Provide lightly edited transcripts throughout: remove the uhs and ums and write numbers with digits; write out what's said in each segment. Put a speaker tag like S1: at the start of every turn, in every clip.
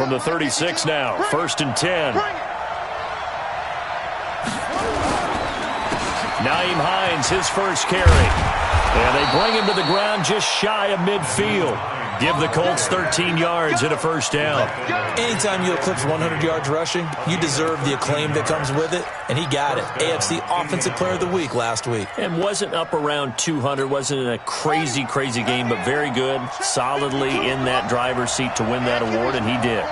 S1: From the 36 now, 1st and 10. Nyheim Hines, his first carry. And they bring him to the ground just shy of midfield. Give the Colts 13 yards and a first down.
S2: Anytime you eclipse 100 yards rushing, you deserve the acclaim that comes with it, and he got it. AFC Offensive Player of the Week last week.
S1: And wasn't up around 200, wasn't in a crazy game, but very good, solidly in that driver's seat to win that award, and he did.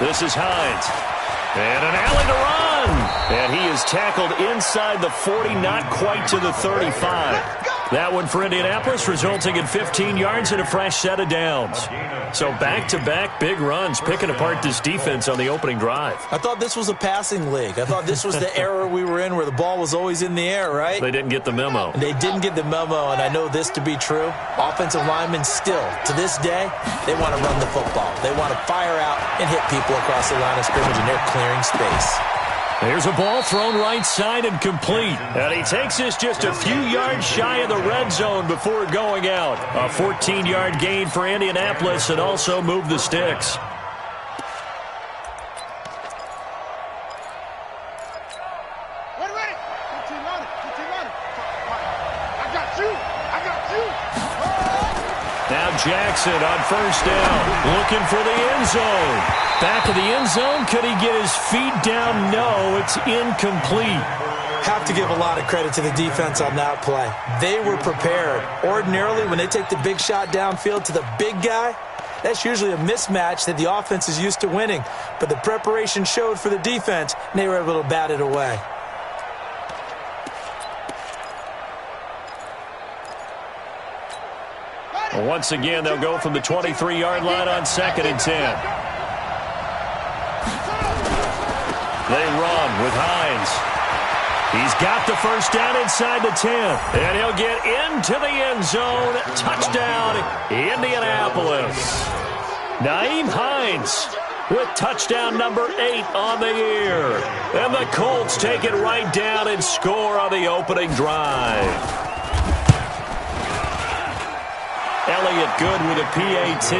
S1: This is Hines. And an alley to run. And he is tackled inside the 40, not quite to the 35. That one for Indianapolis, resulting in 15 yards and a fresh set of downs. So back-to-back big runs, picking apart this defense on the opening drive.
S2: I thought this was a passing league. I thought this was the era we were in where the ball was always in the air, right?
S1: They didn't get the memo.
S2: They didn't get the memo, and I know this to be true. Offensive linemen still, to this day, they want to run the football. They want to fire out and hit people across the line of scrimmage, and they're clearing space.
S1: There's a ball thrown right side and complete. And he takes this just a few yards shy of the red zone before going out. A 14-yard gain for Indianapolis and also moved the sticks. Now Jackson on first down, looking for the end zone. Back of the end zone, could he get his feet down? No, it's incomplete.
S2: Have to give a lot of credit to the defense on that play. They were prepared. Ordinarily, when they take the big shot downfield to the big guy, that's usually a mismatch that the offense is used to winning. But the preparation showed for the defense, and they were able to bat it away.
S1: Once again, they'll go from the 23-yard line on 2nd and 10. They run with Hines. He's got the first down inside the 10. And he'll get into the end zone. Touchdown, Indianapolis. Nyheim Hines with touchdown number 8 on the year. And the Colts take it right down and score on the opening drive. Elliott good with a PAT,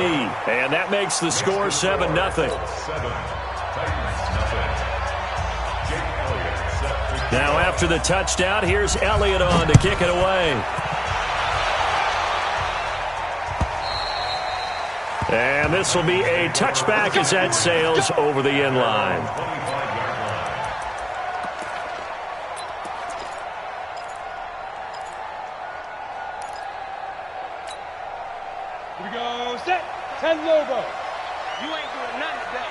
S1: and that makes the score 7-0. Now after the touchdown, here's Elliott on to kick it away. And this will be a touchback as that sails over the end line.
S3: Logo. You ain't doing nothing today.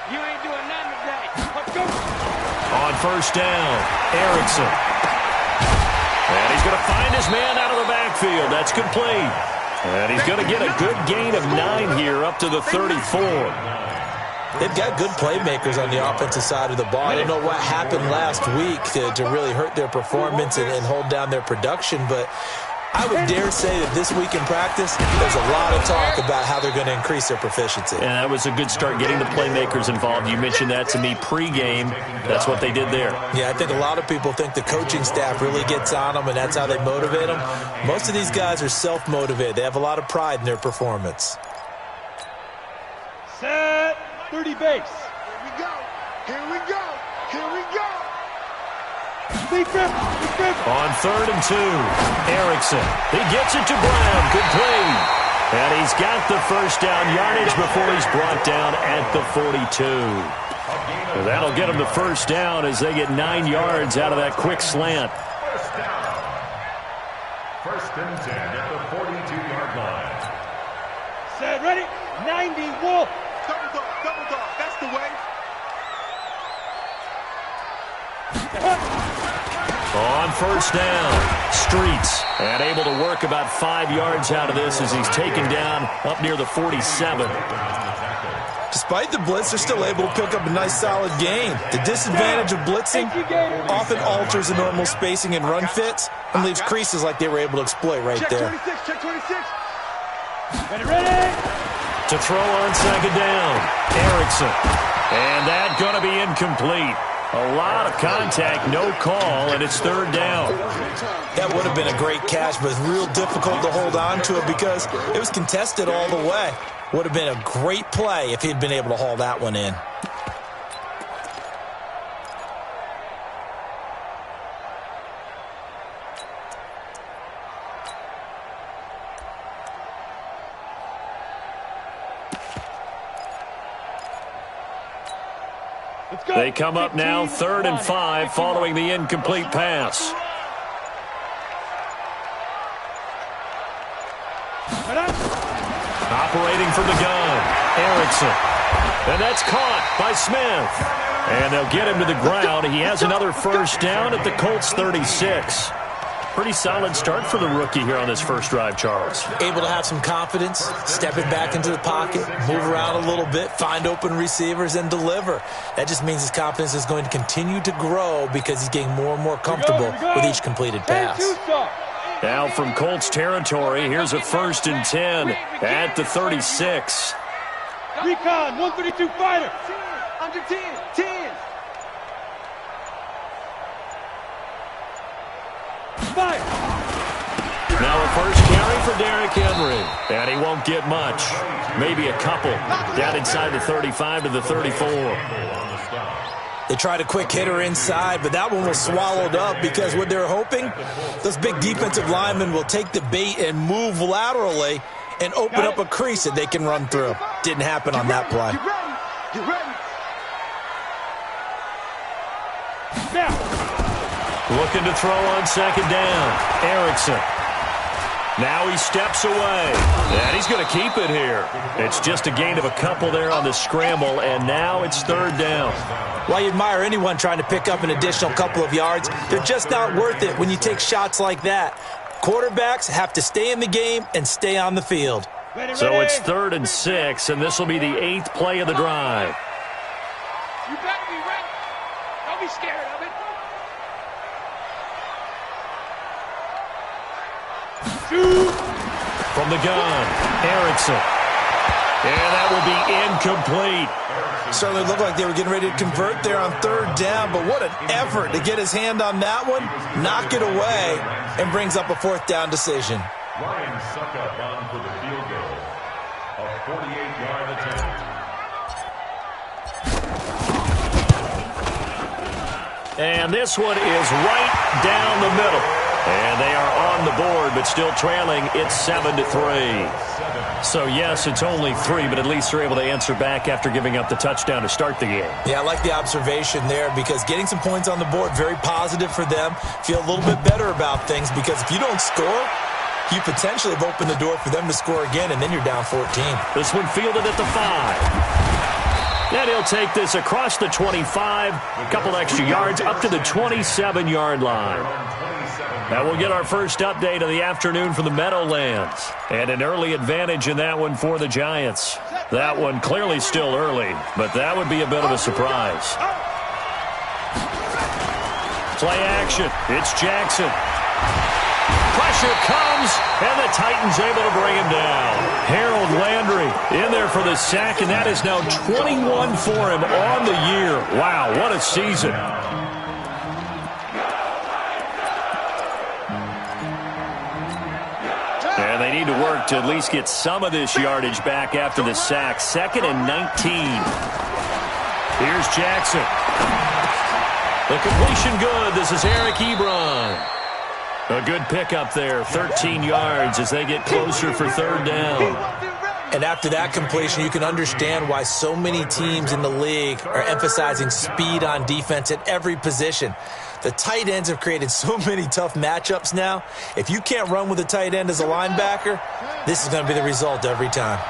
S3: You ain't doing nothing today. Let's go.
S1: On first down, Erickson. And he's going to find his man out of the backfield. That's complete. And he's going to get a good gain of 9 here up to the 34.
S2: They've got good playmakers on the offensive side of the ball. I don't know what happened last week to really hurt their performance and hold down their production, but I would dare say that this week in practice, there's a lot of talk about how they're going to increase their proficiency.
S1: And that was a good start, getting the playmakers involved. You mentioned that to me pregame. That's what they did there.
S2: Yeah, I think a lot of people think the coaching staff really gets on them, and that's how they motivate them. Most of these guys are self-motivated. They have a lot of pride in their performance.
S3: Set 30 base.
S4: Here we go. Here we go. Here we go.
S1: On 3rd and 2, Erickson. He gets it to Brown. Good play. And he's got the first down yardage before he's brought down at the 42. So that'll get him the first down as they get 9 yards out of that quick slant.
S5: First down. 1st and 10 at the 42-yard line.
S3: Set, ready, 90, Wolf.
S4: Double dog. That's the way.
S1: On first down, Streets, and able to work about 5 yards out of this as he's taken down up near the 47.
S2: Despite the blitz, they're still able to pick up a nice solid gain. The disadvantage of blitzing often alters the normal spacing and run fits and leaves creases like they were able to exploit right there.
S4: Check 26.
S3: Ready.
S1: To throw on 2nd down, Erickson. And that's going to be incomplete. A lot of contact, no call, and it's third down.
S2: That would have been a great catch, but it's real difficult to hold on to it because it was contested all the way. Would have been a great play if he'd been able to haul that one in.
S1: They come up now 3rd and 5 following the incomplete pass. Operating from the gun, Erickson. And that's caught by Smith. And they'll get him to the ground. He has another first down at the Colts 36. Pretty solid start for the rookie here on this first drive, Charles.
S2: Able to have some confidence, step it back into the pocket, move around a little bit, find open receivers, and deliver. That just means his confidence is going to continue to grow because he's getting more and more comfortable with each completed pass.
S1: Now from Colts territory, here's a 1st and 10 at the 36.
S3: Recon, 132 fighter. Under 10. Fire.
S1: Now a first carry for Derrick Henry. And he won't get much. Maybe a couple. Down inside the 35 to the 34.
S2: They tried a quick hitter inside, but that one was swallowed up because what they're hoping, those big defensive linemen will take the bait and move laterally and open up a crease that they can run through. Didn't happen on that play.
S3: Get ready. Now.
S1: Looking to throw on 2nd down. Erickson. Now he steps away. And he's going to keep it here. It's just a gain of a couple there on the scramble, and now it's 3rd down.
S2: While you admire anyone trying to pick up an additional couple of yards, they're just not worth it when you take shots like that. Quarterbacks have to stay in the game and stay on the field.
S1: So it's 3rd and 6, and this will be the 8th play of the drive.
S3: You better be ready. Don't be scared of it.
S1: From the gun, Erickson. And that will be incomplete.
S2: Certainly looked like they were getting ready to convert there on 3rd down, but what an effort to get his hand on that one, knock it away, and brings up a 4th down decision.
S5: Ryan Suckup on for the field goal. A 48-yard attempt.
S1: And this one is right down the middle. And they are on the board, but still trailing. It's 7-3. So, yes, it's only 3, but at least they're able to answer back after giving up the touchdown to start the game.
S2: Yeah, I like the observation there because getting some points on the board, very positive for them. Feel a little bit better about things because if you don't score, you potentially have opened the door for them to score again, and then you're down 14.
S1: This one fielded at the 5. And he'll take this across the 25, a couple extra yards up to the 27-yard line. Now we'll get our first update of the afternoon from the Meadowlands. And an early advantage in that one for the Giants. That one clearly still early, but that would be a bit of a surprise. Play action. It's Jackson. Pressure comes, and the Titans able to bring him down. Harold Landry in there for the sack, and that is now 21 for him on the year. Wow, what a season. And they need to work to at least get some of this yardage back after the sack. 2nd and 19. Here's Jackson. The completion good. This is Eric Ebron. A good pickup there. 13 yards as they get closer for 3rd down.
S2: And after that completion, you can understand why so many teams in the league are emphasizing speed on defense at every position. The tight ends have created so many tough matchups now. If you can't run with a tight end as a linebacker, this is going to be the result every time.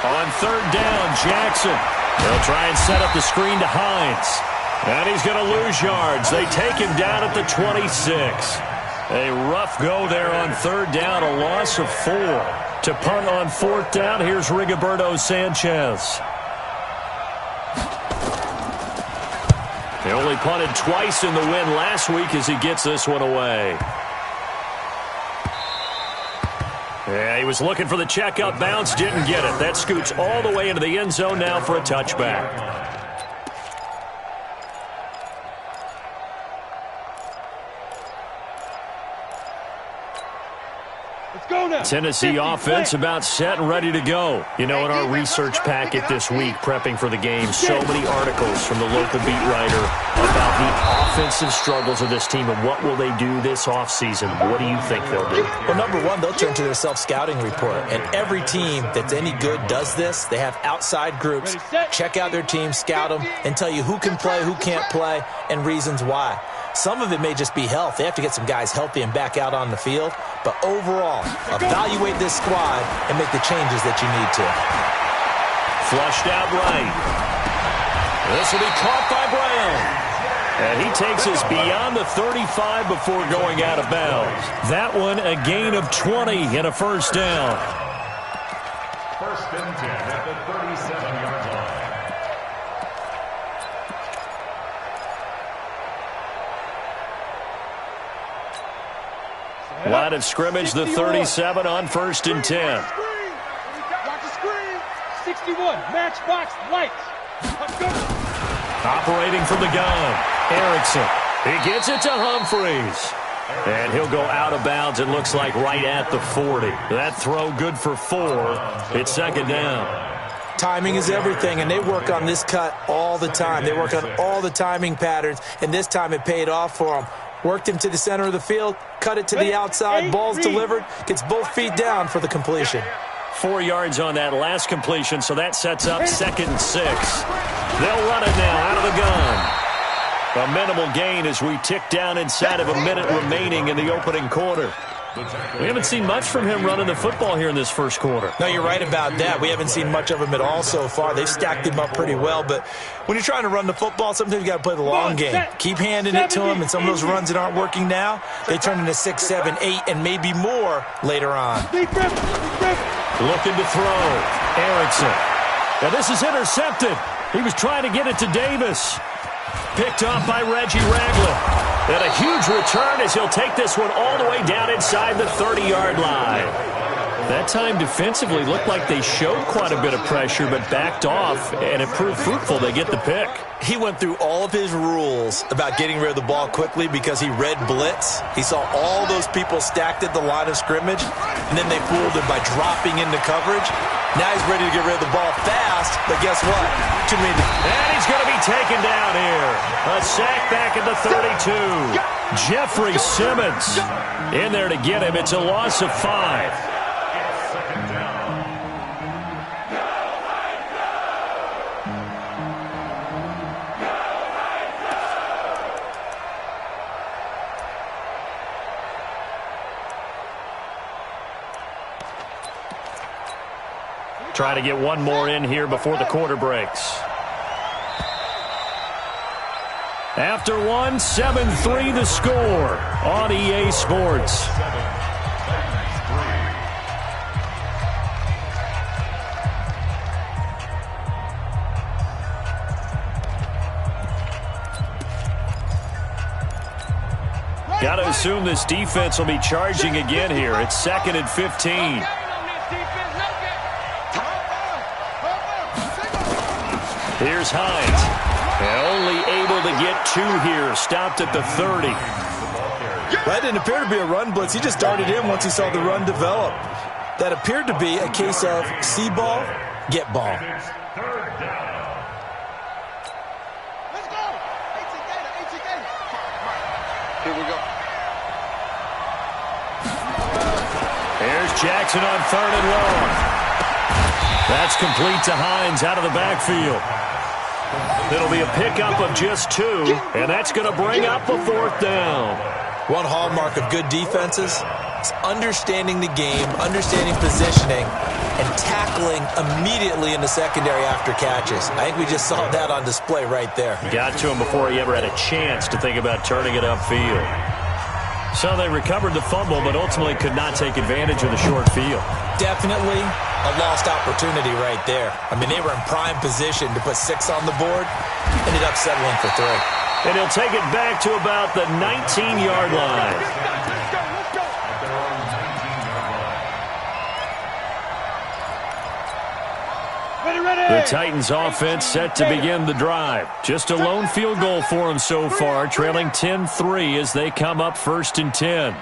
S1: On 3rd down, Jackson. They'll try and set up the screen to Hines. And he's going to lose yards. They take him down at the 26. A rough go there on 3rd down, a loss of 4. To punt on 4th down, here's Rigoberto Sanchez. He only punted twice in the win last week as he gets this one away. Yeah, he was looking for the checkup bounce, didn't get it. That scoots all the way into the end zone now for a touchback. Tennessee offense about set and ready to go. You know, in our research packet this week, prepping for the game, so many articles from the local beat writer about the offensive struggles of this team and what will they do this offseason. What do you think they'll do?
S2: Well, number one, they'll turn to their self-scouting report. And every team that's any good does this. They have outside groups, check out their team, scout them, and tell you who can play, who can't play, and reasons why. Some of it may just be health. They have to get some guys healthy and back out on the field. But overall, evaluate this squad and make the changes that you need to.
S1: Flushed out right. This will be caught by Brown. And he takes us beyond the 35 before going out of bounds. That one a gain of 20 and a first down.
S5: First and 10 at the 37-yard line.
S1: Line of scrimmage, the 37 on first and 10.
S3: Watch the screen. 61, matchbox lights. Let's go.
S1: Operating from the gun, Erickson. He gets it to Humphreys. And he'll go out of bounds, it looks like, right at the 40. That throw good for 4. It's second down.
S2: Timing is everything, and they work on this cut all the time. They work on all the timing patterns, and this time it paid off for them. Worked him to the center of the field, cut it to the outside, ball's delivered, gets both feet down for the completion.
S1: 4 yards on that last completion, so that sets up second and 6. They'll run it now out of the gun. A minimal gain as we tick down inside of a minute remaining in the opening quarter. We haven't seen much from him running the football here in this first quarter.
S2: No, you're right about that. We haven't seen much of him at all so far. They've stacked him up pretty well, but when you're trying to run the football, sometimes you got to play the long game. Keep handing it to him, and some of those runs that aren't working now, they turn into 6, 7, 8, and maybe more later on.
S1: Looking to throw. Erickson. Now this is intercepted. He was trying to get it to Davis. Picked off by Reggie Ragland. And a huge return as he'll take this one all the way down inside the 30-yard line. That time defensively looked like they showed quite a bit of pressure but backed off, and it proved fruitful. They get the pick.
S2: He went through all of his rules about getting rid of the ball quickly because he read blitz. He saw all those people stacked at the line of scrimmage, and then they fooled him by dropping into coverage. Now he's ready to get rid of the ball fast, but guess what?
S1: And he's going to be taken down here. A sack back at the 32. Jeffrey Simmons in there to get him. It's a loss of 5. Try to get one more in here before the quarter breaks. After one, 7-3 the score on EA Sports. Got to assume this defense will be charging again here. It's second and 15. Here's Hines. Only able to get 2 here. Stopped at the 30.
S2: That didn't appear to be a run blitz. He just darted in once he saw the run develop. That appeared to be a case of see ball, get ball.
S4: Let's go. Here we go.
S1: There's Jackson on 3rd and long. That's complete to Hines out of the backfield. It'll be a pickup of just 2, and that's going to bring up a 4th down.
S2: One hallmark of good defenses is understanding the game, understanding positioning, and tackling immediately in the secondary after catches. I think we just saw that on display right there.
S1: Got to him before he ever had a chance to think about turning it upfield. So they recovered the fumble, but ultimately could not take advantage of the short field.
S2: Definitely a lost opportunity right there. I mean, they were in prime position to put 6 on the board, ended up settling for 3.
S1: And he'll take it back to about the 19-yard line. The Titans offense set to begin the drive. Just a lone field goal for them so far, trailing 10-3 as they come up 1st and 10.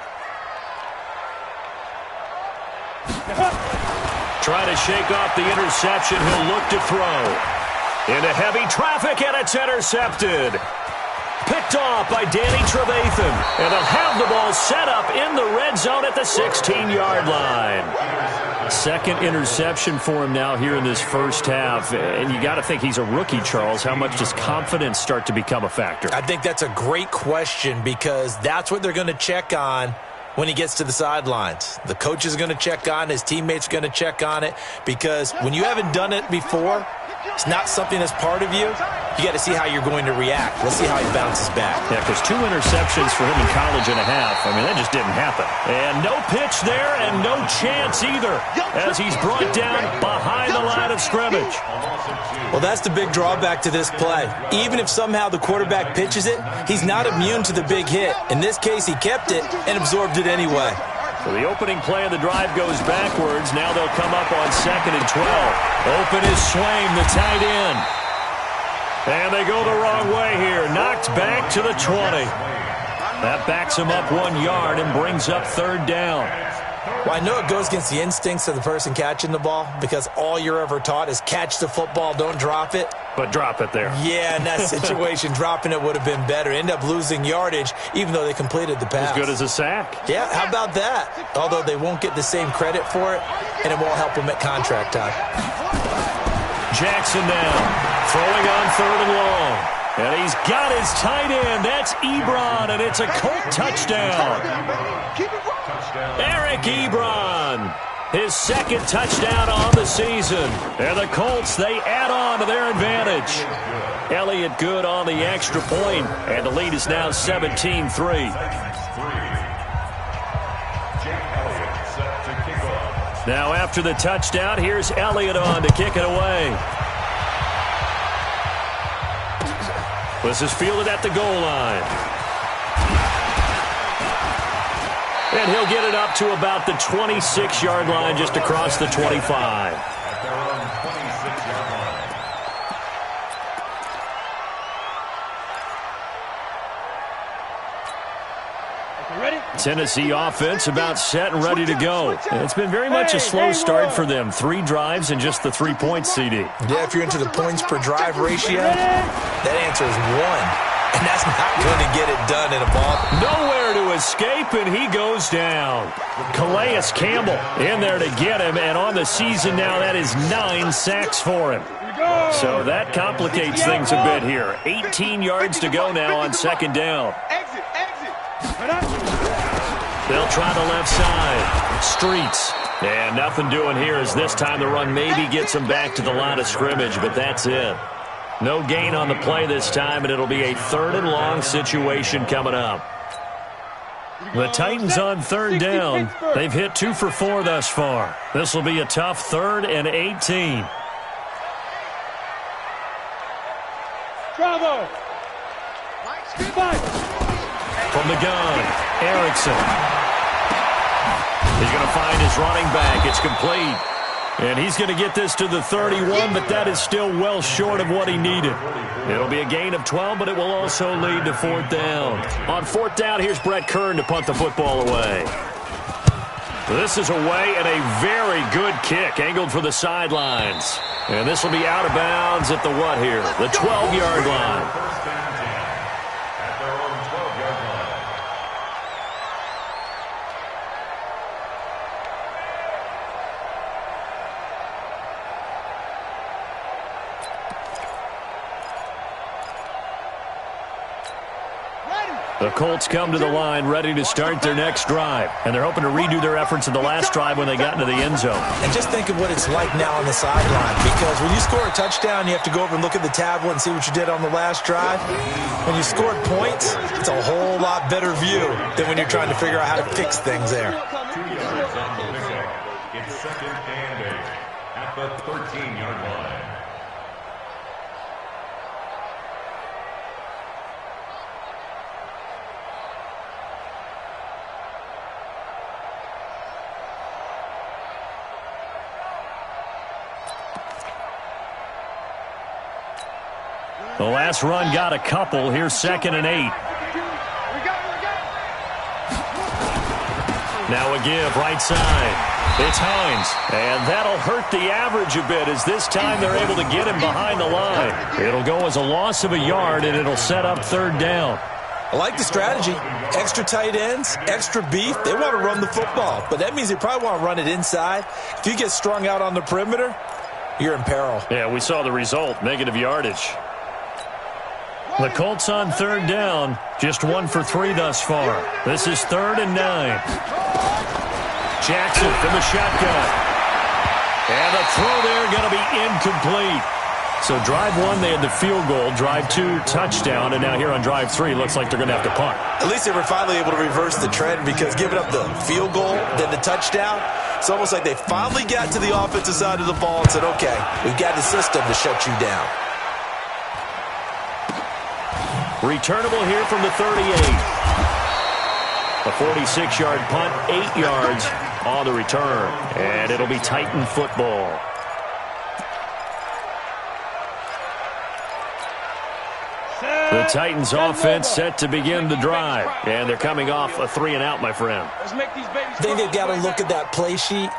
S1: Try to shake off the interception. He'll look to throw. Into heavy traffic, and it's intercepted. Picked off by Danny Trevathan. And they'll have the ball set up in the red zone at the 16-yard line. Second interception for him now here in this first half. And you got to think he's a rookie, Charles. How much does confidence start to become a factor?
S2: I think that's a great question because that's what they're going to check on when he gets to the sidelines. The coach is going to check on it. His teammates are going to check on it because when you haven't done it before, it's not something that's part of you. You got to see how you're going to react. Let's see how he bounces back.
S1: Yeah, because 2 interceptions for him in college and a half. I mean, that just didn't happen. And no pitch there and no chance either as he's brought down behind the line of scrimmage.
S2: Well, that's the big drawback to this play. Even if somehow the quarterback pitches it, he's not immune to the big hit. In this case, he kept it and absorbed it anyway.
S1: So the opening play of the drive goes backwards. Now they'll come up on 2nd and 12. Open is Swaim, the tight end. And they go the wrong way here. Knocked back to the 20. That backs him up 1 yard and brings up 3rd down.
S2: Well, I know it goes against the instincts of the person catching the ball because all you're ever taught is catch the football, don't drop it.
S1: But drop it there.
S2: Yeah, in that situation, dropping it would have been better. End up losing yardage, even though they completed the pass.
S1: As good as a sack.
S2: Yeah, how about that? Although they won't get the same credit for it, and it won't help them at contract time.
S1: Jackson now, throwing on 3rd and long. And he's got his tight end. That's Ebron, and it's a Colt touchdown. Eric Ebron, his 2nd touchdown on the season. And the Colts, they add on to their advantage. Elliott good on the extra point, and the lead is now 17-3. Now after the touchdown, here's Elliott on to kick it away. This is fielded at the goal line. And he'll get it up to about the 26-yard line, just across the 25.
S5: At their own 26-yard line.
S1: Tennessee offense about set and ready to go. And it's been very much a slow start for them. 3 drives and just the 3 points, CD.
S2: Yeah, if you're into the points per drive ratio, that answer is 1. And that's not going to get it done in a ball.
S1: Nowhere to escape, and he goes down. Calais Campbell in there to get him, and on the season now, that is 9 sacks for him. So that complicates things a bit here. 18 yards to go now on 2nd down. They'll try the left side. Streets. And nothing doing here as this time the run maybe gets them back to the line of scrimmage, but that's it. No gain on the play this time, and it'll be a 3rd and long situation coming up. The Titans on 3rd down. They've hit 2 for 4 thus far. This will be a tough 3rd and 18.
S3: Bravo.
S1: From the gun, Erickson. He's going to find his running back. It's complete. And he's going to get this to the 31, but that is still well short of what he needed. It'll be a gain of 12, but it will also lead to 4th down. On 4th down, here's Brett Kern to punt the football away. This is away, and a very good kick, angled for the sidelines. And this will be out of bounds at the what here? The 12-yard line. The Colts come to the line ready to start their next drive. And they're hoping to redo their efforts in the last drive when they got into the end zone.
S2: And just think of what it's like now on the sideline. Because when you score a touchdown, you have to go over and look at the tablet and see what you did on the last drive. When you scored points, it's a whole lot better view than when you're trying to figure out how to fix things there.
S5: 2 yards on the pickup. It's 2nd and 8 at the 13-yard line.
S1: The last run got a couple. Here's 2nd and 8. Now a give, right side. It's Hines, and that'll hurt the average a bit as this time they're able to get him behind the line. It'll go as a loss of a yard, and it'll set up 3rd down.
S2: I like the strategy. Extra tight ends, extra beef. They want to run the football, but that means they probably want to run it inside. If you get strung out on the perimeter, you're in peril.
S1: Yeah, we saw the result, negative yardage. The Colts on 3rd down, just 1 for 3 thus far. This is 3rd and 9. Jackson from the shotgun. And the throw there going to be incomplete. So drive 1, they had the field goal. Drive 2, touchdown. And now here on drive 3, looks like they're going to have to punt.
S2: At least they were finally able to reverse the trend because giving up the field goal, then the touchdown, it's almost like they finally got to the offensive side of the ball and said, okay, we've got the system to shut you down.
S1: Returnable here from the 38. A 46-yard punt, 8 yards on the return. And it'll be Titan football. The Titans offense set to begin the drive. And they're coming off a 3-and-out, my friend.
S2: I think they've got to look at that play sheet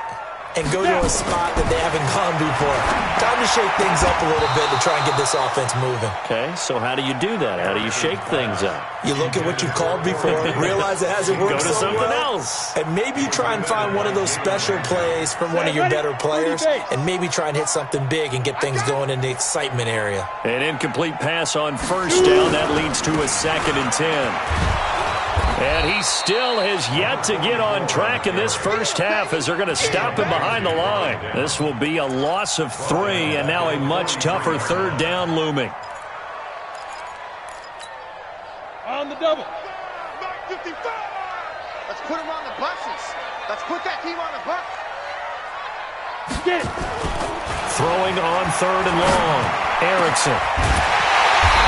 S2: and go to a spot that they haven't gone before. Time to shake things up a little bit to try and get this offense moving.
S1: Okay, so how do you do that? How do you shake things up?
S2: You look at what you called before, realize it hasn't worked
S1: Go to
S2: so
S1: something
S2: well,
S1: else.
S2: and maybe you try and find one of those special plays from one of your better players, and maybe try and hit something big and get things going in the excitement area.
S1: An incomplete pass on 1st down. That leads to a 2nd and 10. And he still has yet to get on track in this first half as they're going to stop him behind the line. This will be a loss of 3, and now a much tougher 3rd down looming.
S3: On the double.
S4: 55. Let's put him on the buses. Let's put that team on the bus.
S3: Get it.
S1: Throwing on 3rd and long. Erickson.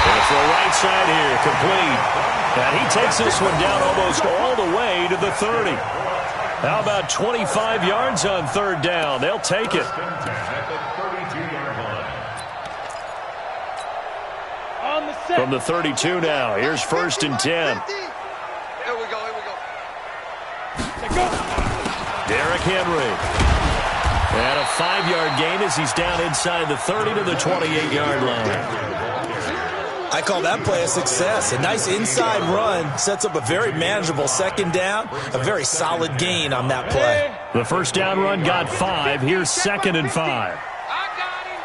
S1: And for right side here, complete. And he takes this one down almost all the way to the 30. How about 25 yards on 3rd down? They'll take it.
S3: On the set.
S1: From the 32 now. Here's 1st and 10.
S4: Here we go.
S1: Derrick Henry. And a 5-yard gain as he's down inside the 30 to the 28-yard line.
S2: I call that play a success. A nice inside run sets up a very manageable 2nd down, a very solid gain on that play.
S1: The 1st down run got 5. Here's 2nd and 5.
S3: I got him.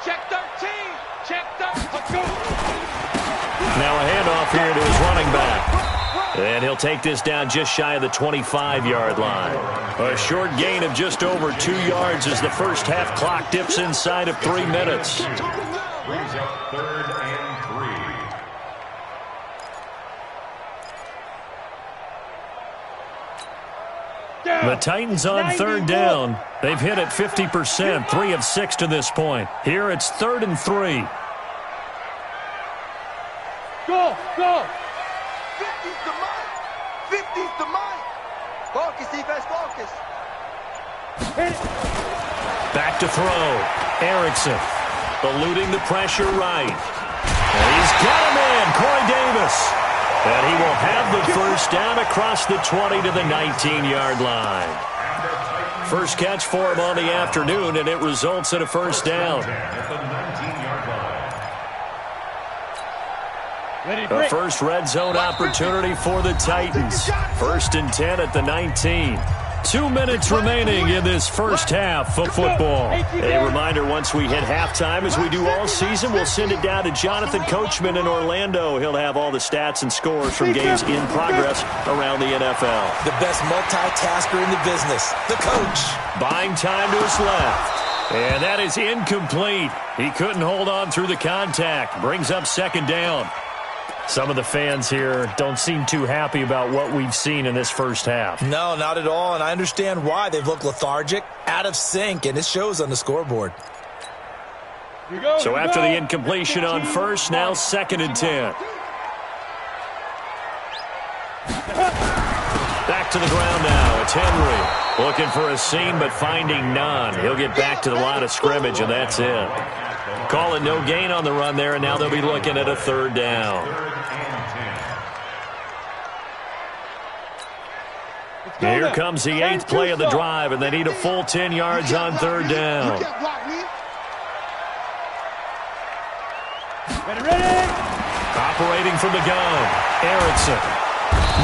S3: Check 13. Check 13. Let's go.
S1: Now a handoff here to his running back. And he'll take this down just shy of the 25-yard line. A short gain of just over 2 yards as the first half clock dips inside of 3 minutes.
S5: Brings up 3rd and 3.
S1: The Titans on 3rd down. They've hit it 50%, 3 of 6 to this point. Here it's 3rd and 3.
S3: Go.
S4: 50's the mic. 50's the mic. Focus, defense, focus.
S1: Back to throw. Erickson eluding the pressure right. And he's got him in, Corey Davis. And he will have the 1st down across the 20 to the 19-yard line. First catch for him on the afternoon, and it results in a 1st down. A first red zone opportunity for the Titans. 1st and 10 at the 19. 2 minutes remaining in this first half of football. A reminder, once we hit halftime, as we do all season, we'll send it down to Jonathan Coachman in Orlando. He'll have all the stats and scores from games in progress around the NFL.
S2: The best multitasker in the business, the coach.
S1: Buying time to his left. And that is incomplete. He couldn't hold on through the contact. Brings up 2nd down. Some of the fans here don't seem too happy about what we've seen in this first half.
S2: No, not at all, and I understand why. They've looked lethargic, out of sync, and it shows on the scoreboard.
S1: So after the incompletion on 1st, now 2nd and 10. Back back to the ground now. It's Henry looking for a seam but finding none. He'll get back to the line of scrimmage, and that's it. Call it no gain on the run there, and now they'll be looking at a 3rd down. Here comes the 8th play of the drive, and they need a full 10 yards on 3rd down.
S3: Ready.
S1: Operating from the gun, Erickson.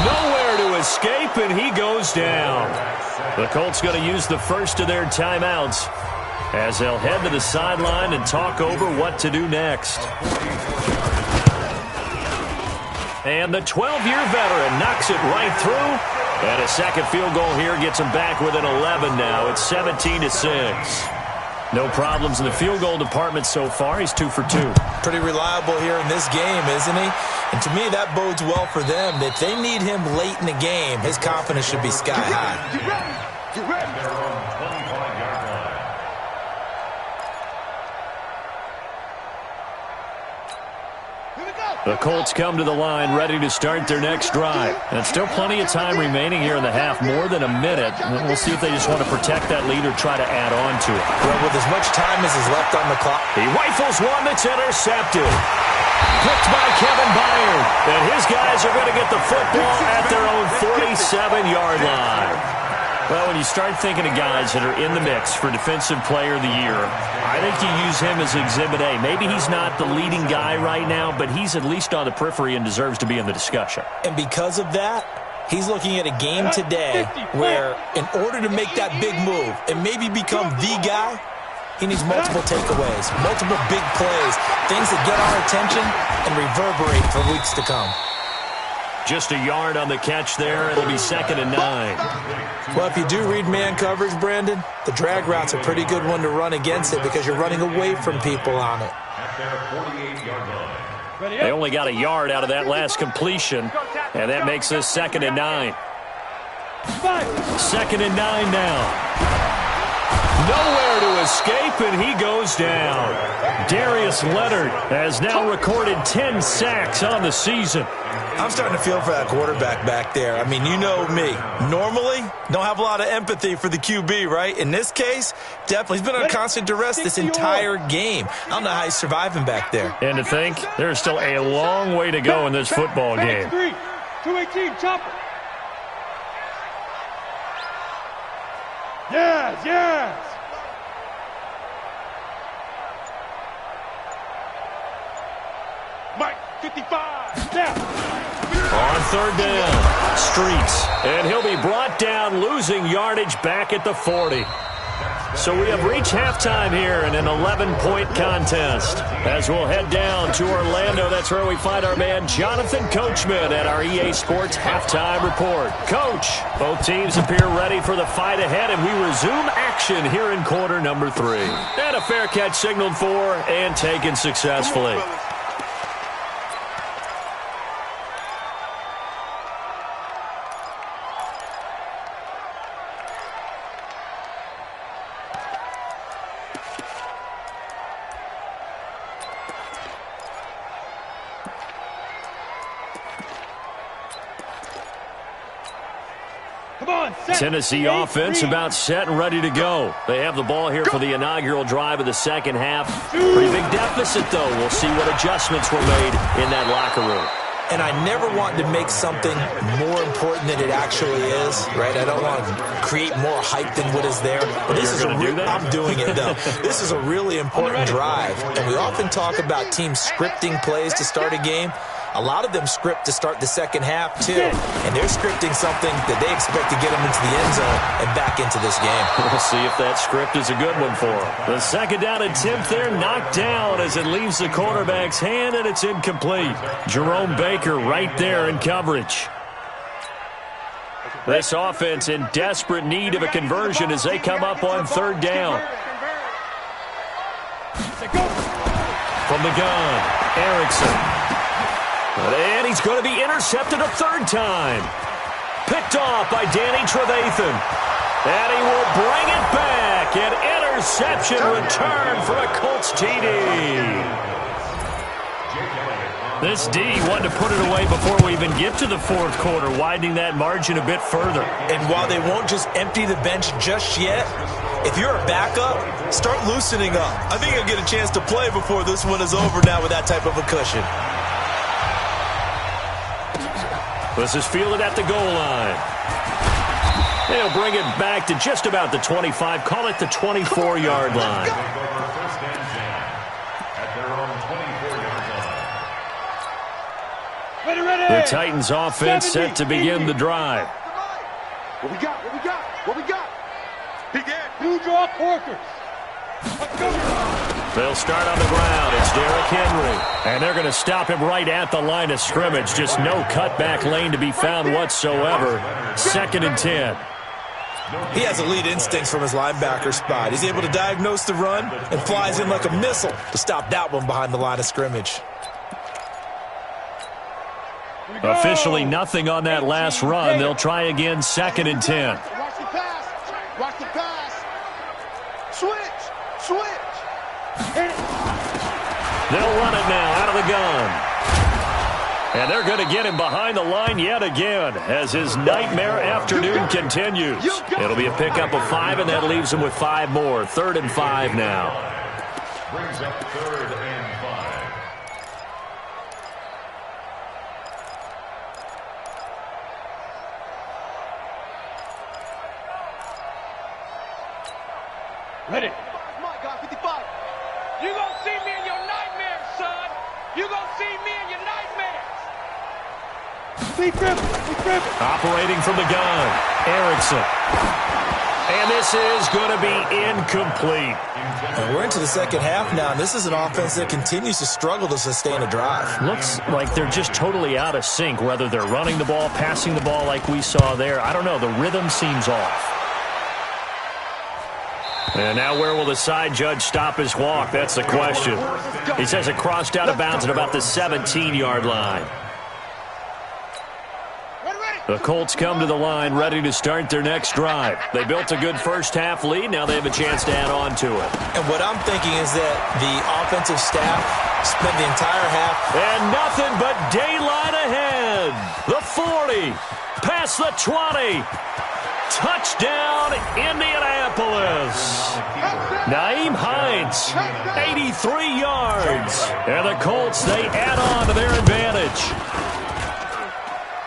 S1: Nowhere to escape, and he goes down. The Colts going to use the first of their timeouts as they'll head to the sideline and talk over what to do next. And the 12-year veteran knocks it right through. And a second field goal here gets him back within 11 now. It's 17-6. No problems in the field goal department so far. He's 2 for 2.
S2: Pretty reliable here in this game, isn't he? And to me, that bodes well for them. If they need him late in the game, his confidence should be sky high.
S4: Get ready.
S5: They're on 25-yard line.
S1: The Colts come to the line ready to start their next drive. And still plenty of time remaining here in the half, more than a minute. We'll see if they just want to protect that lead or try to add on to it.
S2: Well, with as much time as is left on the clock.
S1: He rifles one that's intercepted. Picked by Kevin Byard. And his guys are going to get the football at their own 47-yard line. Well, when you start thinking of guys that are in the mix for Defensive Player of the Year, I think you use him as Exhibit A. Maybe he's not the leading guy right now, but he's at least on the periphery and deserves to be in the discussion.
S2: And because of that, he's looking at a game today where in order to make that big move and maybe become the guy, he needs multiple takeaways, multiple big plays, things that get our attention and reverberate for weeks to come.
S1: Just a yard on the catch there. It'll be 2nd and 9.
S2: Well, if you do read man coverage, Brandon, the drag route's a pretty good one to run against it because you're running away from people on it.
S5: At their 48-yard line.
S1: They only got a yard out of that last completion, and that makes this 2nd and 9. 2nd and 9 now. Nowhere to escape, and he goes down. Darius Leonard has now recorded 10 sacks on the season.
S2: I'm starting to feel for that quarterback back there. I mean, you know me. Normally, don't have a lot of empathy for the QB, right? In this case, definitely. He's been on constant duress this entire game. I don't know how he's surviving back there.
S1: And to think, there's still a long way to go in this football game.
S3: 218, chopper. Yes. Mike, 55, down.
S1: On 3rd down, Streets. And he'll be brought down, losing yardage back at the 40. So we have reached halftime here in an 11-point contest. As we'll head down to Orlando, that's where we find our man Jonathan Coachman at our EA Sports Halftime Report. Coach, both teams appear ready for the fight ahead, and we resume action here in quarter number 3. And a fair catch signaled for and taken successfully. Tennessee offense about set and ready to go. They have the ball here for the inaugural drive of the second half. Pretty big deficit, though. We'll see what adjustments were made in that locker room.
S2: And I never want to make something more important than it actually is, right? I don't want to create more hype than what is there. But this is I'm doing it, though. This is a really important drive. And we often talk about teams scripting plays to start a game. A lot of them script to start the second half, too. And they're scripting something that they expect to get them into the end zone and back into this game.
S1: We'll see if that script is a good one for them. The 2nd down attempt there knocked down as it leaves the quarterback's hand, and it's incomplete. Jerome Baker right there in coverage. This offense in desperate need of a conversion as they come up on 3rd down. From the gun, Erickson. And he's going to be intercepted a 3rd time. Picked off by Danny Trevathan. And he will bring it back. An interception return for a Colts TD. This D wanted to put it away before we even get to the fourth quarter, widening that margin a bit further.
S2: And while they won't just empty the bench just yet, if you're a backup, start loosening up. I think you'll get a chance to play before this one is over now with that type of a cushion.
S1: This is fielded at the goal line. They'll bring it back to just about the 25. Call it the 24-yard line. The Titans offense set to begin the drive.
S4: What we got? What we got? What we got?
S3: Two draw corkers. Let's go.
S1: They'll start on the ground. It's Derrick Henry. And they're going to stop him right at the line of scrimmage. Just no cutback lane to be found whatsoever. 2nd and 10.
S2: He has elite instincts from his linebacker spot. He's able to diagnose the run and flies in like a missile to stop that one behind the line of scrimmage.
S1: Officially nothing on that last run. They'll try again, 2nd and 10.
S4: Watch the pass. Watch the pass. Switch. Switch.
S1: They'll run it now out of the gun. And they're going to get him behind the line yet again as his nightmare afternoon continues. It'll be a pickup of 5, and that leaves him with 5 more. 3rd and 5 now.
S5: Brings up 3rd and 5.
S3: Ready.
S4: My God, 55.
S3: You gonna see me in your nightmares, son. You gonna see me in your nightmares.
S4: Be crippled. Be crippled.
S1: Operating from the gun, Erickson. And this is going to be incomplete.
S2: And we're into the second half now, and this is an offense that continues to struggle to sustain a drive.
S1: Looks like they're just totally out of sync, whether they're running the ball, passing the ball like we saw there. I don't know. The rhythm seems off. And now where will the side judge stop his walk? That's the question. He says it crossed out of bounds at about the 17-yard line. The Colts come to the line ready to start their next drive. They built a good first-half lead. Now they have a chance to add on to it.
S2: And what I'm thinking is that the offensive staff spent the entire half.
S1: And nothing but daylight ahead. The 40, past the 20. Touchdown, Indianapolis. Naeem Hines, 83 yards. And the Colts, they add on to their advantage.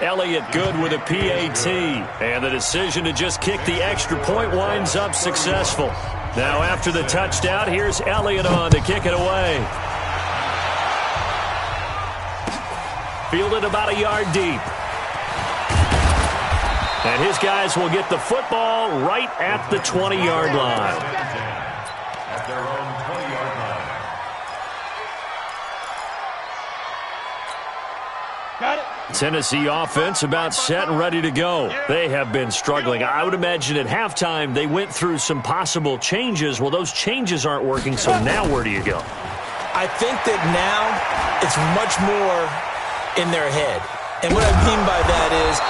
S1: Elliott good with a PAT. And the decision to just kick the extra point winds up successful. Now after the touchdown, here's Elliott on to kick it away. Fielded about a yard deep. And his guys will get the football right at the 20-yard line.
S5: At their own 20-yard line.
S3: Got it.
S1: Tennessee offense about set and ready to go. They have been struggling. I would imagine at halftime they went through some possible changes. Well, those changes aren't working, so now where do you go?
S2: I think that now it's much more in their head. And what I mean by that is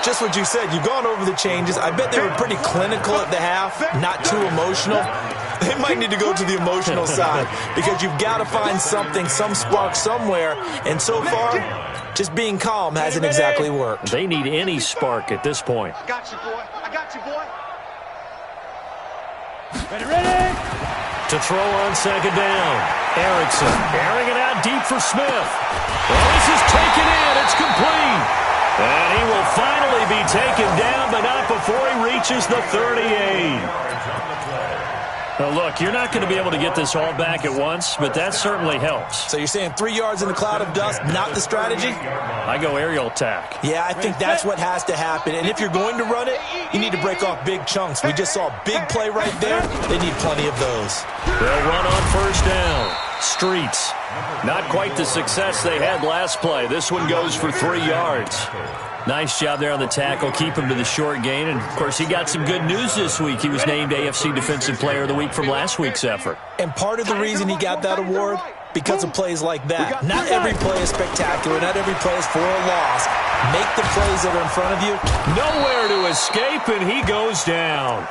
S2: just what you said. You've gone over the changes. I bet they were pretty clinical at the half, not too emotional. They might need to go to the emotional side because you've got to find something, some spark somewhere. And so far, just being calm hasn't exactly worked.
S1: They need any spark at this point.
S4: I got you, boy. I got you, boy.
S3: Ready.
S1: To throw on 2nd down. Erickson airing it out deep for Smith. Well, this is taken in. It's complete. And he will finally be taken down, but not before he reaches the 38. Now, look, you're not going to be able to get this all back at once, but that certainly helps.
S2: So you're saying 3 yards in a cloud of dust, not the strategy?
S1: I go aerial attack.
S2: Yeah, I think that's what has to happen. And if you're going to run it, you need to break off big chunks. We just saw a big play right there. They need plenty of those.
S1: They'll run on 1st down. Streets. Not quite the success they had last play. This one goes for 3 yards. Nice job there on the tackle. Keep him to the short gain. And, of course, he got some good news this week. He was named AFC Defensive Player of the Week from last week's effort.
S2: And part of the reason he got that award, because of plays like that. Not every play is spectacular. Not every play is for a loss. Make the plays that are in front of you.
S1: Nowhere to escape, and he goes down.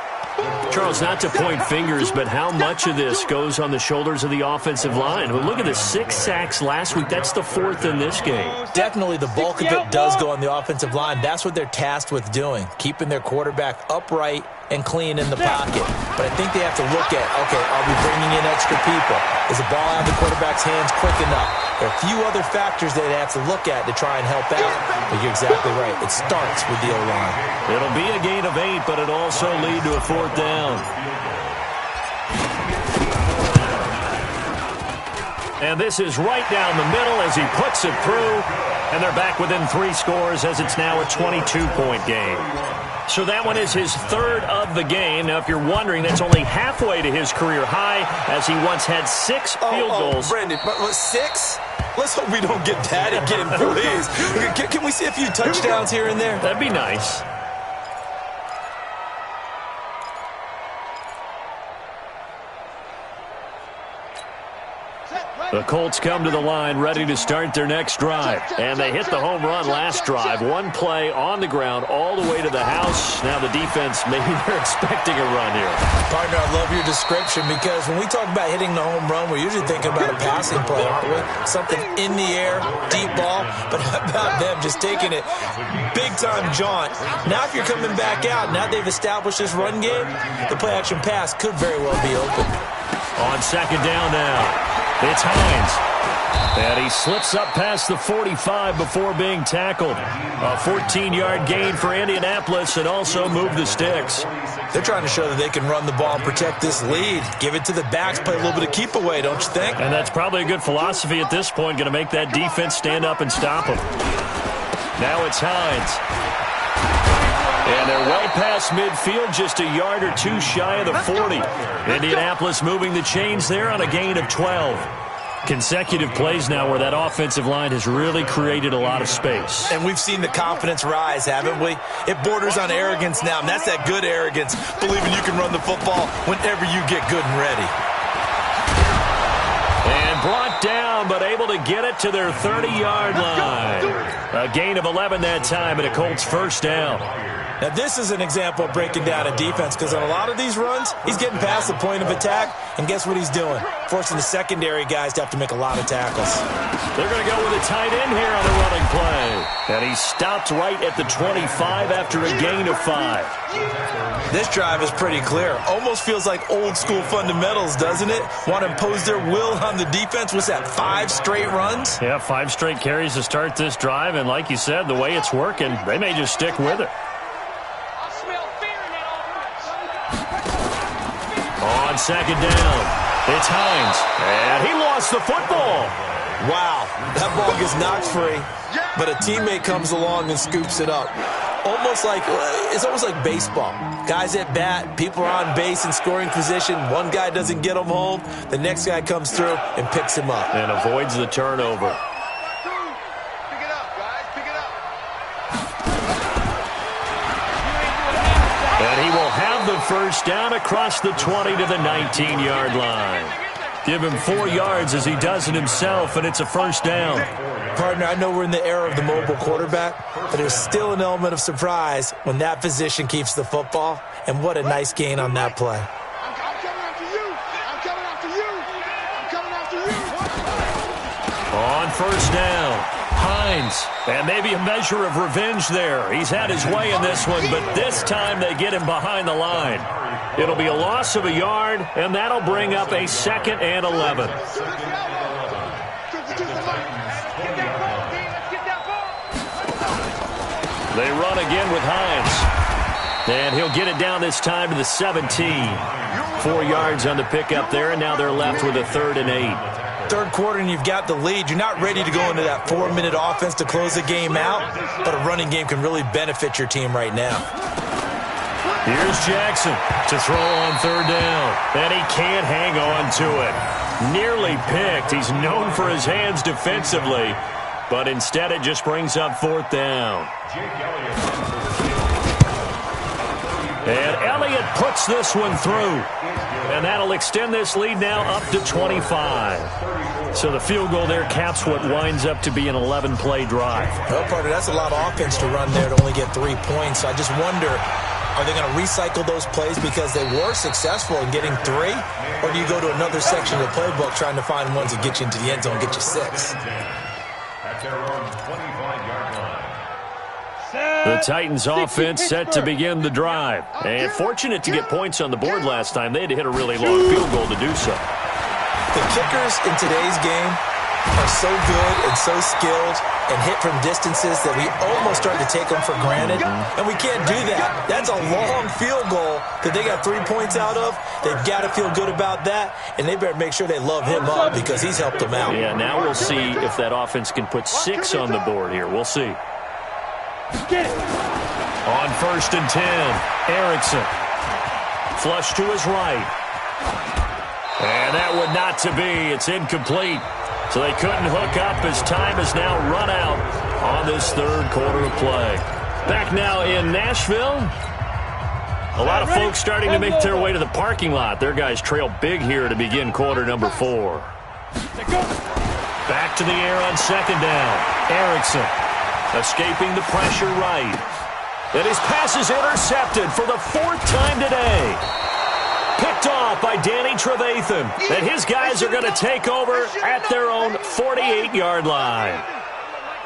S1: Charles, not to point fingers, but how much of this goes on the shoulders of the offensive line? Well, look at the 6 sacks last week. That's the 4th in this game.
S2: Definitely the bulk of it does go on the offensive line. That's what they're tasked with doing, keeping their quarterback upright and clean in the pocket. But I think they have to look at, okay, are we bringing in extra people? Is the ball out of the quarterback's hands quick enough? There are a few other factors that they have to look at to try and help out. But you're exactly right. It starts with the O-line.
S1: It'll be a gain of 8, but it'll also lead to a 4th down. And this is right down the middle as he puts it through. And they're back within 3 scores as it's now a 22-point game. So that one is his 3rd of the game. Now, if you're wondering, that's only halfway to his career high as he once had 6 field goals.
S2: Brandon, but 6? Let's hope we don't get that again, please. Can we see a few touchdowns here and there?
S1: That'd be nice. The Colts come to the line ready to start their next drive. And they hit the home run last drive. 1 play on the ground all the way to the house. Now the defense, maybe they're expecting a run here.
S2: Partner, I love your description because when we talk about hitting the home run, we're usually thinking about a passing play, aren't we? Something in the air, deep ball. But how about them just taking it big-time jaunt? Now if you're coming back out, now they've established this run game, the play-action pass could very well be open.
S1: On 2nd down now. It's Hines. And he slips up past the 45 before being tackled. A 14-yard gain for Indianapolis and also move the sticks.
S2: They're trying to show that they can run the ball and protect this lead. Give it to the backs, play a little bit of keep away, don't you think?
S1: And that's probably a good philosophy at this point, going to make that defense stand up and stop them. Now it's Hines. And they're well past midfield, just a yard or 2 shy of the 40. Indianapolis moving the chains there on a gain of 12. Consecutive plays now where that offensive line has really created a lot of space.
S2: And we've seen the confidence rise, haven't we? It borders on arrogance now, and that's that good arrogance, believing you can run the football whenever you get good and ready.
S1: And brought down, but able to get it to their 30-yard line. A gain of 11 that time, and a Colts 1st down.
S2: Now, this is an example of breaking down a defense because on a lot of these runs, he's getting past the point of attack, and guess what he's doing? Forcing the secondary guys to have to make a lot of tackles.
S1: They're going to go with a tight end here on the running play. And he stopped right at the 25 after a gain of 5.
S2: This drive is pretty clear. Almost feels like old-school fundamentals, doesn't it? Want to impose their will on the defense. What's that, 5 straight runs?
S1: Yeah, 5 straight carries to start this drive, and like you said, the way it's working, they may just stick with it. On 2nd down, it's Hines, and he lost the football.
S2: Wow, that ball gets knocked free, but a teammate comes along and scoops it up. It's almost like baseball. Guys at bat, people are on base in scoring position. One guy doesn't get him home, the next guy comes through and picks him up.
S1: And avoids the turnover.
S4: Pick it up, guys. Pick it up.
S1: And he will have the 1st down across the 20 to the 19-yard line. Give him 4 yards as he does it himself, and it's a 1st down.
S2: Partner, I know we're in the era of the mobile quarterback, but there's still an element of surprise when that position keeps the football, and what a nice gain on that play.
S4: I'm coming after you. I'm coming after you. I'm coming after you.
S1: On 1st down. Hines, and maybe a measure of revenge there. He's had his way in this one, but this time they get him behind the line. It'll be a loss of a yard, and that'll bring up a 2nd and 11. They run again with Hines, and he'll get it down this time to the 17. 4 yards on the pickup there, and now they're left with a 3rd and 8.
S2: 3rd quarter and you've got the lead. You're not ready to go into that 4-minute offense to close the game out, but a running game can really benefit your team right now.
S1: Here's Jackson to throw on 3rd down, and he can't hang on to it. Nearly picked. He's known for his hands defensively, but instead it just brings up 4th down. And Elliott puts this one through. And that'll extend this lead now up to 25. So the field goal there caps what winds up to be an 11-play drive.
S2: Well, partner, that's a lot of offense to run there to only get 3 points. So I just wonder, Are they going to recycle those plays because they were successful in getting 3? Or do you go to another section of the playbook trying to find ones that get you into the end zone and get you 6?
S5: At their own 25-yard line.
S1: The Titans offense set to begin the drive. And fortunate to get points on the board last time. They had to hit a really long field goal to do so.
S2: The kickers in today's game are so good and so skilled and hit from distances that we almost start to take them for granted, and we can't do that. That's a long field goal that they got 3 points out of. They've got to feel good about that, and they better make sure they love him up because he's helped them out.
S1: Yeah, now we'll see if that offense can put 6 on the board here. We'll see. On 1st and 10, Erickson. Flush to his right. And that would not to be. It's incomplete. So they couldn't hook up as time has now run out on this third quarter of play. Back now in Nashville. A lot of folks starting to make their way to the parking lot. Their guys trail big here to begin quarter number 4. Back to the air on 2nd down. Erickson escaping the pressure right. And his pass is intercepted for the 4th time today. Picked off by Danny Trevathan. And his guys are going to take over at their own 48-yard line.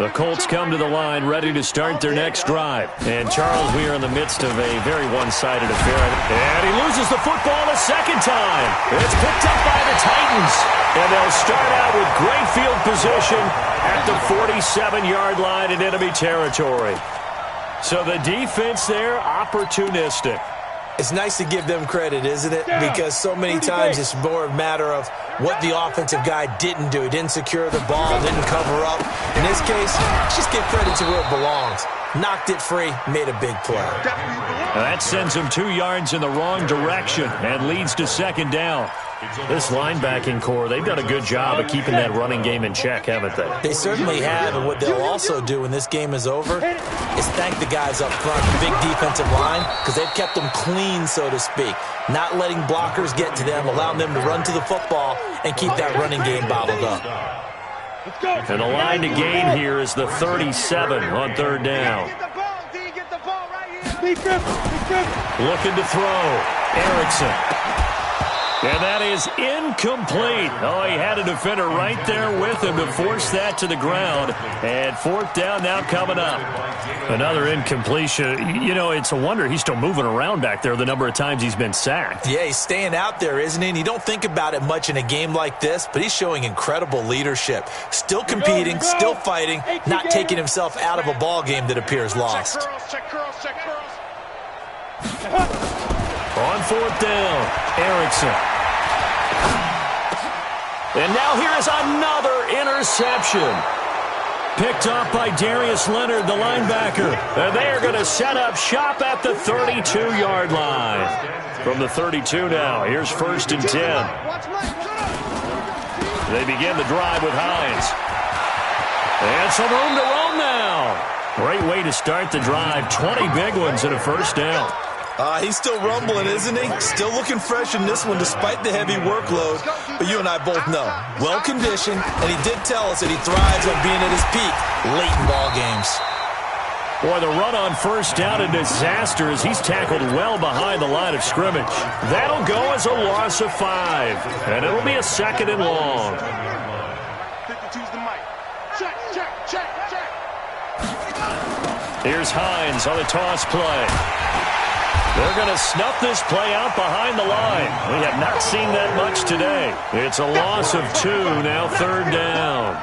S1: The Colts come to the line ready to start their next drive. And, Charles, we are in the midst of a very one-sided affair. And he loses the football a second time. It's picked up by the Titans. And they'll start out with great field position at the 47-yard line in enemy territory. So the defense there, opportunistic.
S2: It's nice to give them credit, isn't it? Because so many times it's more a matter of what the offensive guy didn't do. He didn't secure the ball, didn't cover up. In this case, just give credit to where it belongs. Knocked it free, made a big play.
S1: That sends him 2 yards in the wrong direction and leads to 2nd down. This linebacking core, they've done a good job of keeping that running game in check, haven't they?
S2: They certainly have, and what they'll also do when this game is over is thank the guys up front, the big defensive line, because they've kept them clean, so to speak. Not letting blockers get to them, allowing them to run to the football and keep that running game bottled up.
S1: And the line to gain here is the 37 on 3rd down. Looking to throw. Erickson. And that is incomplete. Oh, he had a defender right there with him to force that to the ground. And 4th down now coming up. Another incompletion. You know, it's a wonder he's still moving around back there the number of times he's been sacked.
S2: Yeah, he's staying out there, isn't he? And you don't think about it much in a game like this, but he's showing incredible leadership. Still competing, still fighting, not taking himself out of a ball game that appears lost.
S1: On 4th down, Erickson. And now here is another interception. Picked off by Darius Leonard, the linebacker. And they are going to set up shop at the 32-yard line. From the 32 now, here's 1st and 10. They begin the drive with Hines. And some room to roam now. Great way to start the drive. 20 big ones and a 1st down.
S2: He's still rumbling, isn't he? Still looking fresh in this one despite the heavy workload. But you and I both know, well-conditioned, and he did tell us that he thrives on being at his peak late in ball games.
S1: Boy, the run on 1st down a disaster as he's tackled well behind the line of scrimmage. That'll go as a loss of 5, and it'll be a 2nd and long.
S3: 52's the mic. Check, check, check, check.
S1: Here's Hines on the toss play. They're going to snuff this play out behind the line. We have not seen that much today. It's a loss of 2, now 3rd down.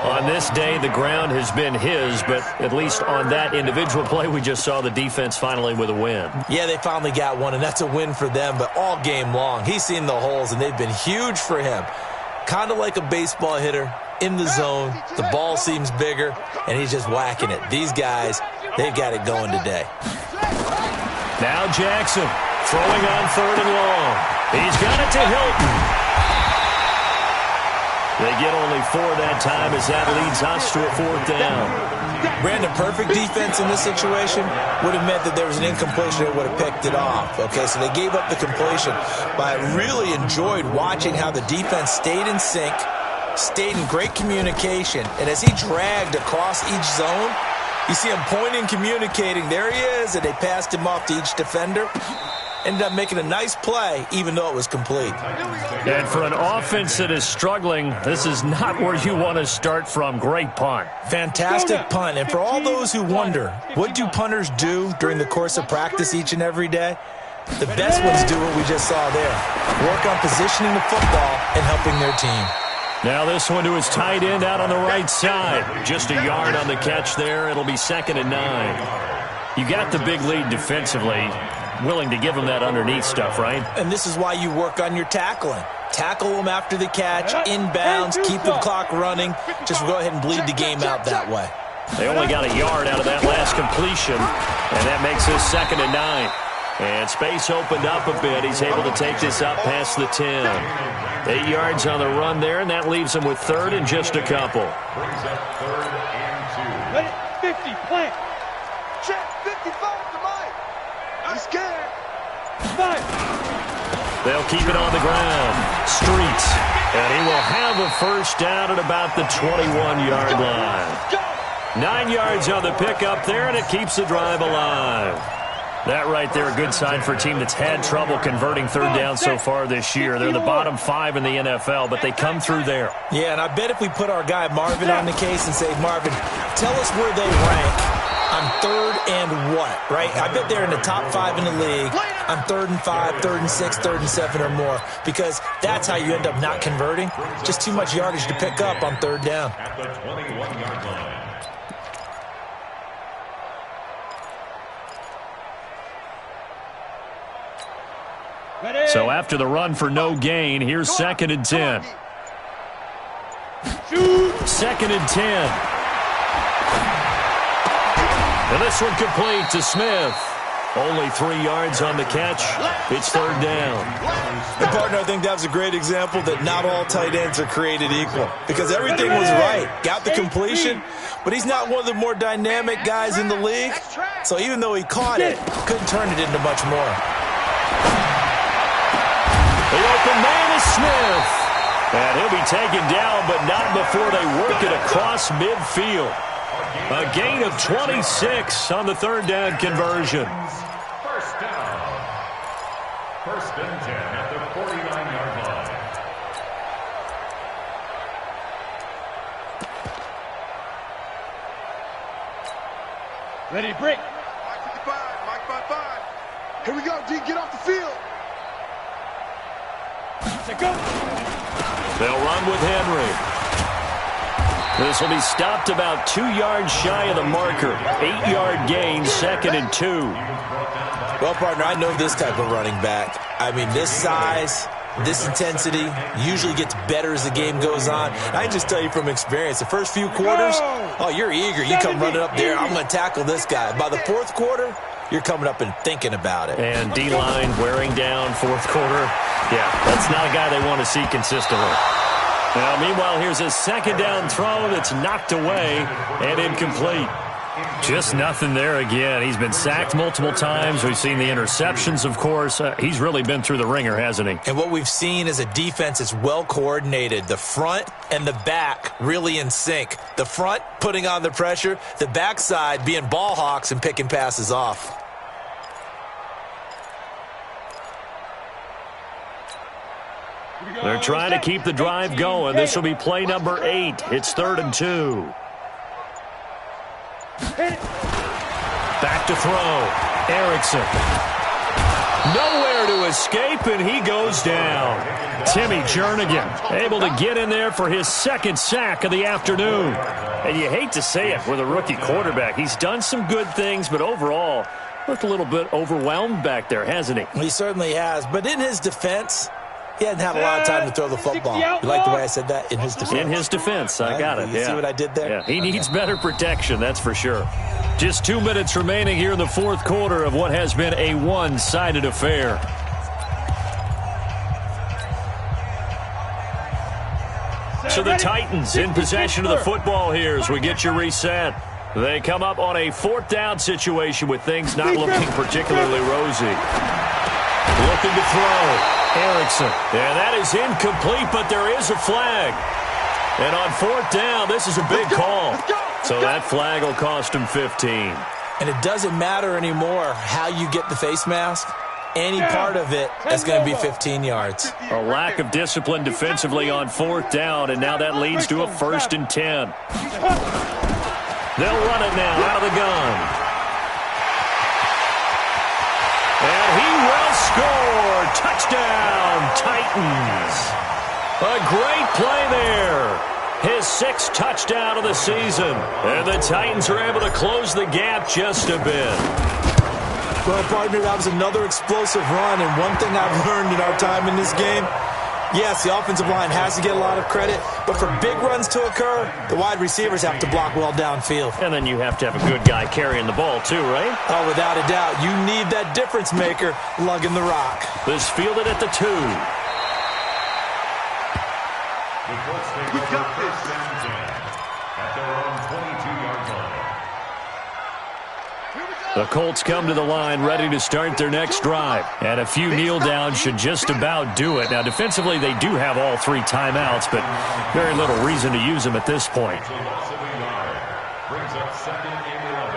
S1: On this day, the ground has been his, but at least on that individual play, we just saw the defense finally with a win.
S2: Yeah, they finally got one, and that's a win for them, but all game long, he's seen the holes, and they've been huge for him. Kind of like a baseball hitter in the zone. The ball seems bigger, and he's just whacking it. These guys, they've got it going today.
S1: Now Jackson throwing on 3rd and long. He's got it to Hilton. They get only 4 that time as that leads us to a 4th down.
S2: Brandon, perfect defense in this situation would have meant that there was an incompletion that would have picked it off. Okay, so they gave up the completion. But I really enjoyed watching how the defense stayed in sync, stayed in great communication, and as he dragged across each zone, You see him pointing, communicating. There he is, and they passed him off to each defender. Ended up making a nice play, even though it was complete.
S1: And for an offense that is struggling, this is not where you want to start from. Great punt.
S2: Fantastic punt. And for all those who wonder, what do punters do during the course of practice each and every day? The best ones do what we just saw there. Work on positioning the football and helping their team.
S1: Now this one to his tight end out on the right side. Just a yard on the catch there. It'll be 2nd and 9. You got the big lead defensively. Willing to give him that underneath stuff, right?
S2: And this is why you work on your tackling. Tackle them after the catch, inbounds, keep the clock running. Just go ahead and bleed the game out that way.
S1: They only got a yard out of that last completion, and that makes this 2nd and 9. And space opened up a bit. He's able to take this up past the 10. 8 yards on the run there, and that leaves him with 3rd and just a couple.
S5: Brings up 3rd and 2.
S3: Let it 50, plant.
S4: Check 55 to Mike. I'm scared.
S3: 5.
S1: They'll keep it on the ground. Streets. And he will have a first down at about the 21-yard line. 9 yards on the pickup there, and it keeps the drive alive. That right there, a good sign for a team that's had trouble converting 3rd down so far this year. They're the bottom 5 in the NFL, but they come through there.
S2: Yeah, and I bet if we put our guy Marvin on the case and say, Marvin, tell us where they rank on 3rd and what, right? I bet they're in the top 5 in the league on 3rd and 5, 3rd and 6, 3rd and 7 or more, because that's how you end up not converting. Just too much yardage to pick up on 3rd down.
S5: At the 21-yard line.
S1: So after the run for no gain, here's 2nd and 10. 2nd and 10. And this one complete to Smith. Only 3 yards on the catch. It's 3rd down.
S2: And partner, I think that was a great example that not all tight ends are created equal, because everything was right. Got the completion, but he's not one of the more dynamic guys in the league. So even though he caught it, couldn't turn it into much more.
S1: The open man is Smith. And he'll be taken down, but not before they work it across midfield. A gain of 26 on the 3rd down conversion.
S5: First down. 1st and 10 at the 49-yard line.
S3: Ready, break.
S4: Mike 55, Mike 55. Here we go, D, get off the field.
S3: Go.
S1: They'll run with Henry. This will be stopped about 2 yards shy of the marker. 8-yard gain, 2nd and 2.
S2: Well, partner, I know this type of running back. I mean, this size, this intensity usually gets better as the game goes on. I can just tell you from experience, the first few quarters, oh, you're eager. You come running up there, I'm going to tackle this guy. By the 4th quarter, you're coming up and thinking about it.
S1: And D-line wearing down 4th quarter. Yeah, that's not a guy they want to see consistently. Now, meanwhile, here's a 2nd down throw that's knocked away and incomplete. Just nothing there again. He's been sacked multiple times. We've seen the interceptions, of course. He's really been through the ringer, hasn't he?
S2: And what we've seen is a defense that's well coordinated. The front and the back really in sync. The front putting on the pressure, the backside being ball hawks and picking passes off.
S1: They're trying to keep the drive going. This will be play number 8. It's 3rd and 2. Back to throw. Erickson. Nowhere to escape, and he goes down. Timmy Jernigan able to get in there for his 2nd sack of the afternoon. And you hate to say it with a rookie quarterback. He's done some good things, but overall, looked a little bit overwhelmed back there, hasn't he?
S2: He certainly has. But in his defense, he hasn't had a lot of time to throw the football. You like the way I said that? In his defense.
S1: In his defense. I got it.
S2: You see what I did there?
S1: Yeah, he needs better protection, that's for sure. Just 2 minutes remaining here in the 4th quarter of what has been a one-sided affair. So the Titans in possession of the football here as we get you reset. They come up on a 4th down situation with things not looking particularly rosy. Looking to throw. Erickson. And that is incomplete, but there is a flag. And on 4th down, this is a big call. So that flag will cost him 15.
S2: And it doesn't matter anymore how you get the face mask. Any part of it is going to be 15 yards.
S1: A lack of discipline defensively on 4th down, and now that leads to a 1st and 10. They'll run it now out of the gun. And he will score. Touchdown, Titans. A great play there. His 6th touchdown of the season. And the Titans are able to close the gap just a bit.
S2: Well, partner, that was another explosive run, and one thing I've learned in our time in this game, yes, the offensive line has to get a lot of credit, but for big runs to occur, the wide receivers have to block well downfield.
S1: And then you have to have a good guy carrying the ball too, right?
S2: Oh, without a doubt. You need that difference maker lugging the rock.
S1: This fielded at the 2.
S5: We got this. At their own 22-yard line.
S1: The Colts come to the line ready to start their next drive. And a few kneel downs should just about do it. Now, defensively, they do have all 3 timeouts, but very little reason to use them at this point.
S5: It's a loss of a yard. Brings up 2nd and 11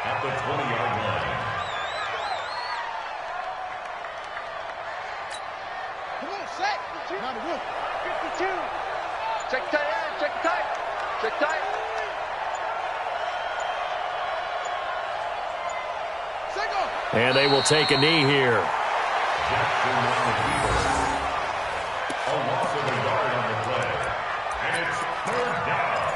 S5: at the 20-yard line.
S3: Come on, set. 52. Check tight end. Check tight. Check tight.
S1: And they will take a knee here.
S5: Jackson on the keeper. A loss of a yard on the play. And it's 3rd down.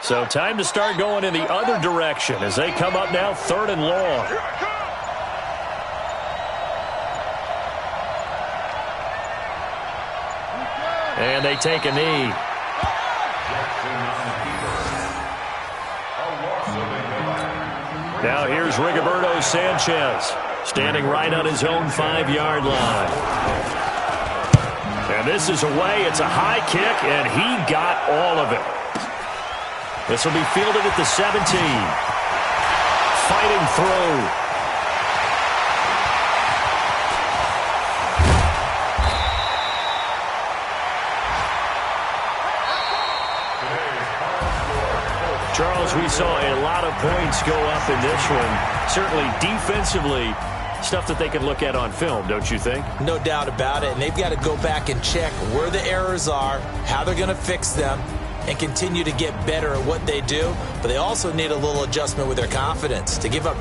S1: So time to start going in the other direction as they come up now 3rd and long. And they take a knee.
S5: Jackson on the keeper. A loss of a yard.
S1: Now here's Rigoberto Sanchez, standing right on his own 5-yard line. And this is away. It's a high kick, and he got all of it. This will be fielded at the 17. Fighting through. Charles, we saw a lot of points go up in this one. Certainly defensively, stuff that they can look at on film, don't you think?
S2: No doubt about it, and they've got to go back and check where the errors are, how they're going to fix them, and continue to get better at what they do. But they also need a little adjustment with their confidence to give up